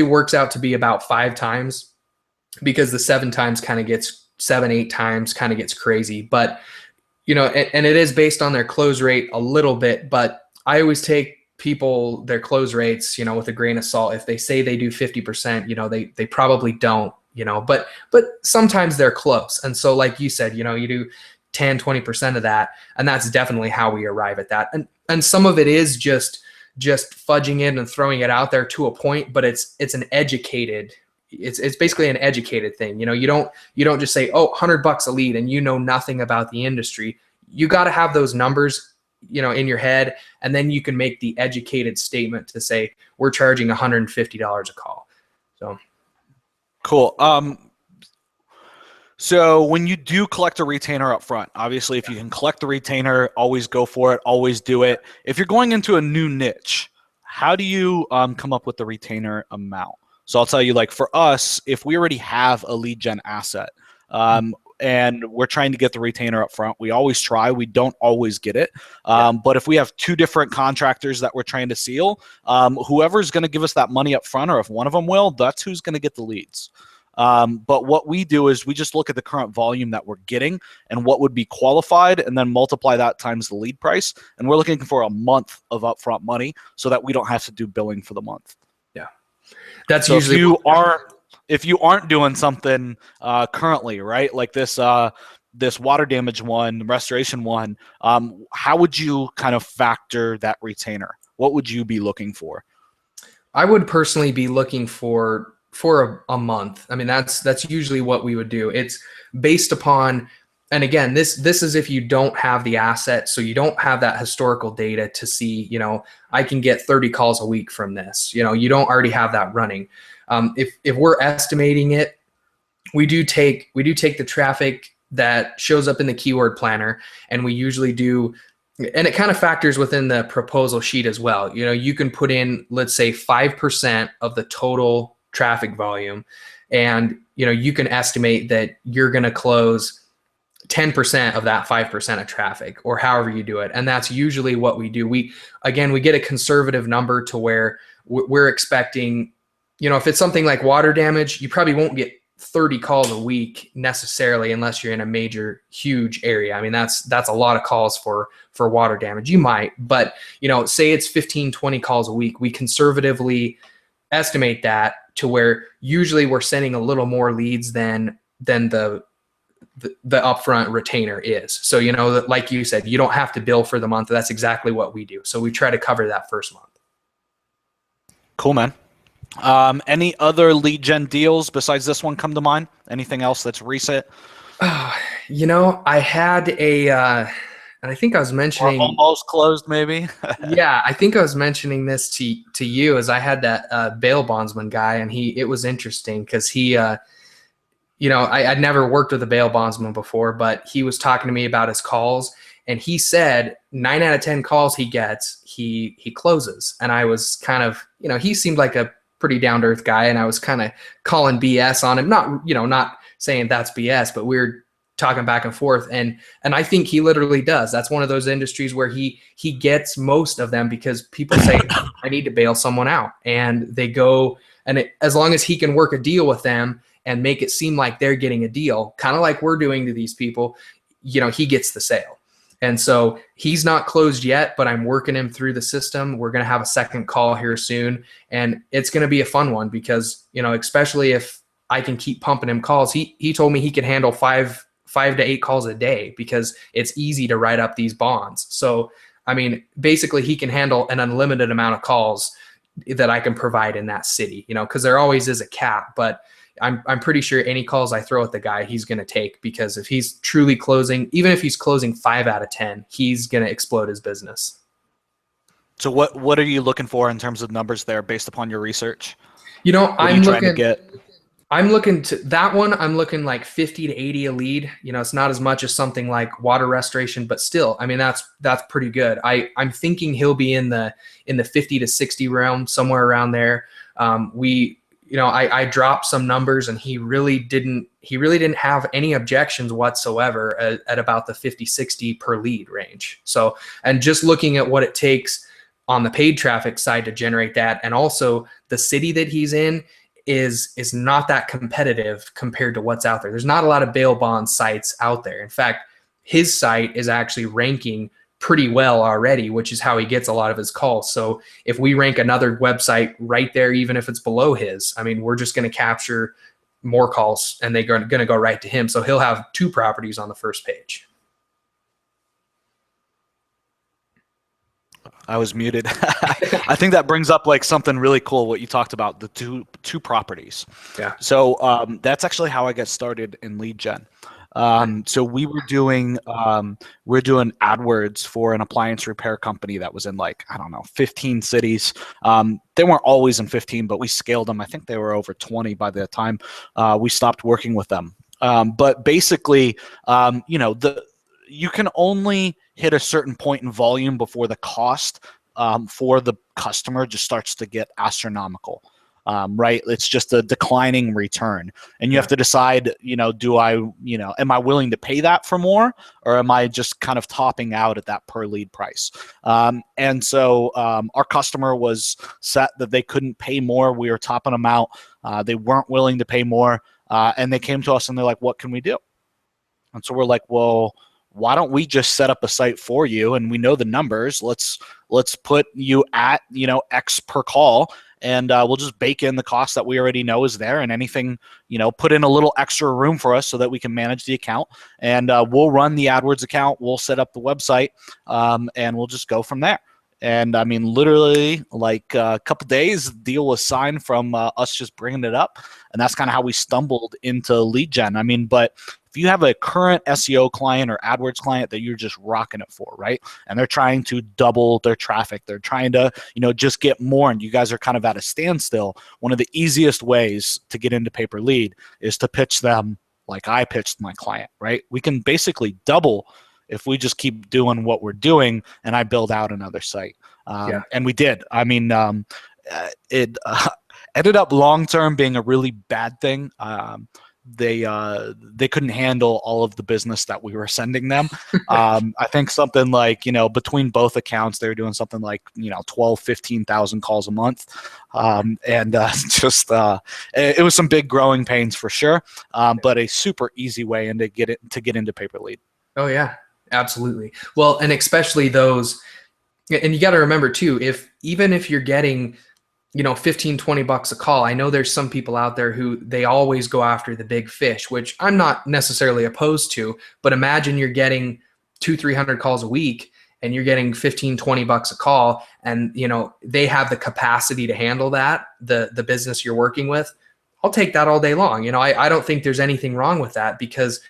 works out to be about 5 times, because the 7 times kind of gets 7-8 times kind of gets crazy. But and it is based on their close rate a little bit, but I always take people their close rates with a grain of salt. If they say they do 50%, they probably don't, but sometimes they're close. And so like you said, you do 10-20% of that, and that's definitely how we arrive at that. And some of it is just fudging it and throwing it out there to a point, but it's basically an educated thing. You don't just say, oh, $100 a lead, and nothing about the industry. You got to have those numbers in your head, and then you can make the educated statement to say we're charging $150 a call. So cool. So when you do collect a retainer up front, obviously if you can collect the retainer, always go for it, always do it. If you're going into a new niche, how do you come up with the retainer amount? So I'll tell you, like for us, if we already have a lead gen asset, and we're trying to get the retainer up front, we always try. We don't always get it. But if we have 2 different contractors that we're trying to seal, whoever's going to give us that money up front, or if one of them will, that's who's going to get the leads. But what we do is we just look at the current volume that we're getting and what would be qualified, and then multiply that times the lead price. And we're looking for a month of upfront money so that we don't have to do billing for the month. Yeah. That's So usually if you aren't doing something currently, right, like this water damage one, restoration one, how would you kind of factor that retainer? What would you be looking for? I would personally be looking for a month. I mean, that's usually what we would do. It's based upon, and again, this is if you don't have the asset, so you don't have that historical data to see, I can get 30 calls a week from this. You don't already have that running. If we're estimating it, we do take the traffic that shows up in the keyword planner, and we usually do, and it kind of factors within the proposal sheet as well. You can put in, let's say, 5% of the total traffic volume, and you can estimate that you're going to close 10% of that 5% of traffic, or however you do it. And that's usually what we do. We get a conservative number to where we're expecting, if it's something like water damage, you probably won't get 30 calls a week necessarily, unless you're in a major, huge area. I mean, that's a lot of calls for water damage. You might, but say it's 15, 20 calls a week. We conservatively estimate that to where usually we're sending a little more leads than the upfront retainer is. So, like you said, you don't have to bill for the month. That's exactly what we do. So we try to cover that first month. Cool, man. Any other lead gen deals besides this one come to mind? Anything else that's recent? I had and I think I was mentioning, or almost closed, maybe. yeah, I think I was mentioning this to you, as I had that bail bondsman guy, and it was interesting because I'd never worked with a bail bondsman before, but he was talking to me about his calls, and he said 9 out of 10 calls he gets, he closes. And I was kind of, he seemed like a pretty down to earth guy, and I was kind of calling BS on him. Not saying that's BS, but we were talking back and forth. And I think he literally does. That's one of those industries where he gets most of them, because people say, I need to bail someone out, and they go, and as long as he can work a deal with them and make it seem like they're getting a deal, kind of like we're doing to these people, he gets the sale. And so he's not closed yet, but I'm working him through the system. We're going to have a second call here soon, and it's going to be a fun one because, especially if I can keep pumping him calls. He told me he could handle five to 8 calls a day because it's easy to write up these bonds. So, I mean, basically he can handle an unlimited amount of calls that I can provide in that city, because there always is a cap, but I'm pretty sure any calls I throw at the guy, he's going to take, because if he's truly closing, even if he's closing 5 out of 10, he's going to explode his business. So what are you looking for in terms of numbers there based upon your research? I'm looking to that one. I'm looking like 50 to 80 a lead. It's not as much as something like water restoration, but still, I mean, that's pretty good. I'm thinking he'll be in the 50 to 60 realm, somewhere around there. I dropped some numbers, and he really didn't have any objections whatsoever at about the 50, 60 per lead range. So, and just looking at what it takes on the paid traffic side to generate that, and also the city that he's in is not that competitive compared to what's out there. There's not a lot of bail bond sites out there. In fact, his site is actually ranking pretty well already, which is how he gets a lot of his calls. So if we rank another website right there, even if it's below his, I mean, we're just going to capture more calls, and they're going to go right to him. So he'll have 2 properties on the first page. I was muted. I think that brings up like something really cool, what you talked about, the two properties. Yeah. So that's actually how I got started in lead gen. So we were doing AdWords for an appliance repair company that was in 15 cities. They weren't always in 15, but we scaled them. I think they were over 20 by the time we stopped working with them. But basically, you can only hit a certain point in volume before the cost for the customer just starts to get astronomical. Right? It's just a declining return. And you have to decide, am I willing to pay that for more, or am I just kind of topping out at that per lead price? And so our customer was set that they couldn't pay more. We were topping them out. They weren't willing to pay more. And they came to us and they're like, what can we do? And so we're like, well, why don't we just set up a site for you? And we know the numbers. Let's put you at, X per call. and we'll just bake in the cost that we already know is there, and anything, put in a little extra room for us so that we can manage the account. And we'll run the AdWords account, we'll set up the website, and we'll just go from there. And I mean, literally, like a couple days, the deal was signed from us just bringing it up, and that's kind of how we stumbled into lead gen. I mean, but if you have a current SEO client or AdWords client that you're just rocking it for, right, and they're trying to double their traffic, they're trying to, just get more, and you guys are kind of at a standstill, one of the easiest ways to get into pay per lead is to pitch them like I pitched my client, right? We can basically double if we just keep doing what we're doing and I build out another site. And we did. I mean, it ended up long-term being a really bad thing. They couldn't handle all of the business that we were sending them. I think something like, between both accounts, they were doing something like, 12, 15,000 calls a month. It was some big growing pains for sure. But a super easy way to get into pay per lead. Oh yeah, absolutely. Well, and especially those, and you got to remember too, even if you're getting, 15, 20 bucks a call, I know there's some people out there who they always go after the big fish, which I'm not necessarily opposed to, but imagine you're getting 200-300 calls a week and you're getting 15, 20 bucks a call, and they have the capacity to handle that, the business you're working with. I'll take that all day long. I don't think there's anything wrong with that, because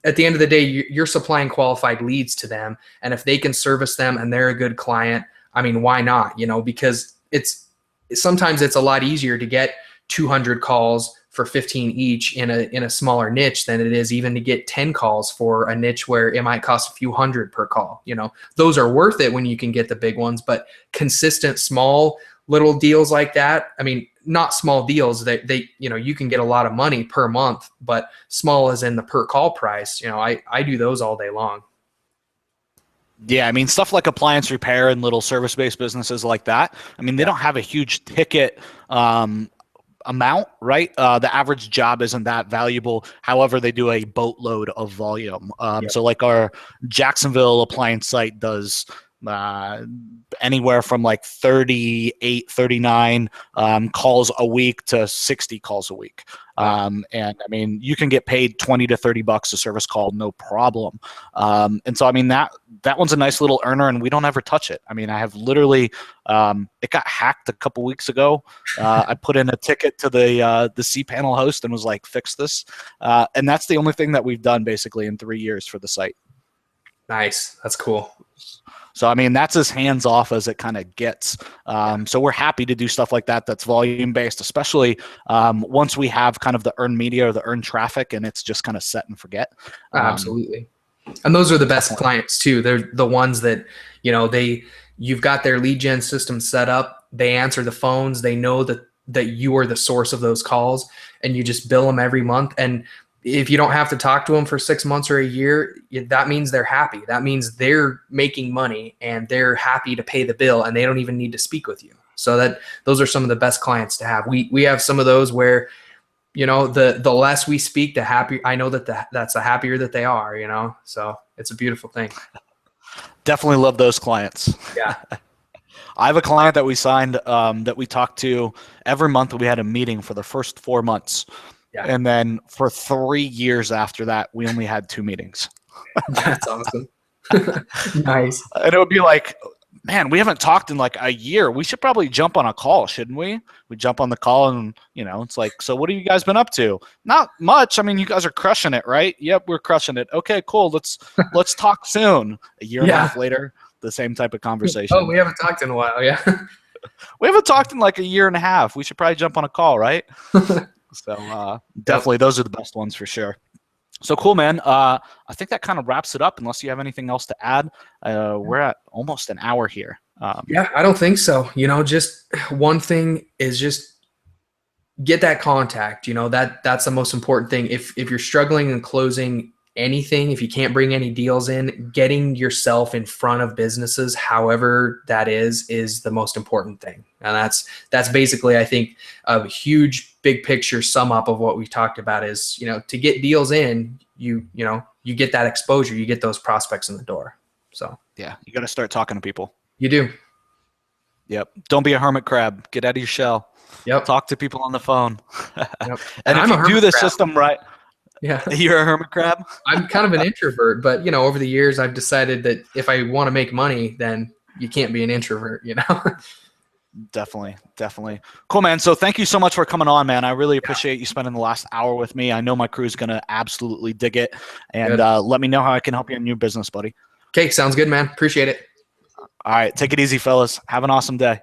at the end of the day, you're supplying qualified leads to them. And if they can service them and they're a good client, I mean, why not? Because sometimes it's a lot easier to get 200 calls for 15 each in a smaller niche than it is even to get 10 calls for a niche where it might cost a few hundred per call. Those are worth it when you can get the big ones, but consistent small little deals like that, I mean, not small deals that you can get a lot of money per month, but small as in the per call price. I do those all day long. Yeah, I mean, stuff like appliance repair and little service-based businesses like that, I mean, they don't have a huge ticket amount, right? The average job isn't that valuable. However, they do a boatload of volume. So like our Jacksonville appliance site does anywhere from like 38, 39 calls a week to 60 calls a week. And I mean, you can get paid 20 to 30 bucks a service call, no problem. And so, I mean, that one's a nice little earner, and we don't ever touch it. I mean, I have literally, it got hacked a couple weeks ago. I put in a ticket to the cPanel host and was like, fix this. And that's the only thing that we've done basically in 3 years for the site. Nice. That's cool. So, I mean, that's as hands-off as it kind of gets. So we're happy to do stuff like that that's volume-based, especially once we have kind of the earned media or the earned traffic, and it's just kind of set and forget. Absolutely. And those are the best clients too. They're the ones that, you've got their lead gen system set up. They answer the phones. They know that you are the source of those calls, and you just bill them every month. And if you don't have to talk to them for 6 months or a year, that means they're happy. That means they're making money and they're happy to pay the bill, and they don't even need to speak with you. So those are some of the best clients to have. We have some of those where, the less we speak, the happier. I know that's the happier that they are, so it's a beautiful thing. Definitely love those clients. Yeah. I have a client that we signed that we talked to every month. We had a meeting for the first 4 months. Yeah. And then for 3 years after that, we only had 2 meetings. That's awesome. Nice. And it would be like, man, we haven't talked in like a year. We should probably jump on a call, shouldn't we? We jump on the call and, it's like, so what have you guys been up to? Not much. I mean, you guys are crushing it, right? Yep, we're crushing it. Okay, cool. Let's talk soon. A year and a half later, the same type of conversation. Oh, we haven't talked in a while. Yeah. We haven't talked in like a year and a half. We should probably jump on a call, right? So definitely those are the best ones for sure. So cool, man. I think that kind of wraps it up unless you have anything else to add. We're at almost an hour here. Yeah, I don't think so. Just one thing is just get that contact. That's the most important thing. If you're struggling in closing anything, if you can't bring any deals in, getting yourself in front of businesses, however that is the most important thing. And that's basically, I think, a huge big picture sum up of what we talked about is, to get deals in, you get that exposure, you get those prospects in the door. So yeah, you got to start talking to people. You do. Yep. Don't be a hermit crab. Get out of your shell. Yep. Talk to people on the phone. Yep. And And if I'm a you do hermit the crab. system right, Yeah. you're a hermit crab. I'm kind of an introvert, but over the years I've decided that if I want to make money, then you can't be an introvert. Definitely, definitely. Cool, man. So thank you so much for coming on, man. I really appreciate you spending the last hour with me. I know my crew's going to absolutely dig it. And Good. let me know how I can help you in your business, buddy. Okay, sounds good, man. Appreciate it. All right. Take it easy, fellas. Have an awesome day.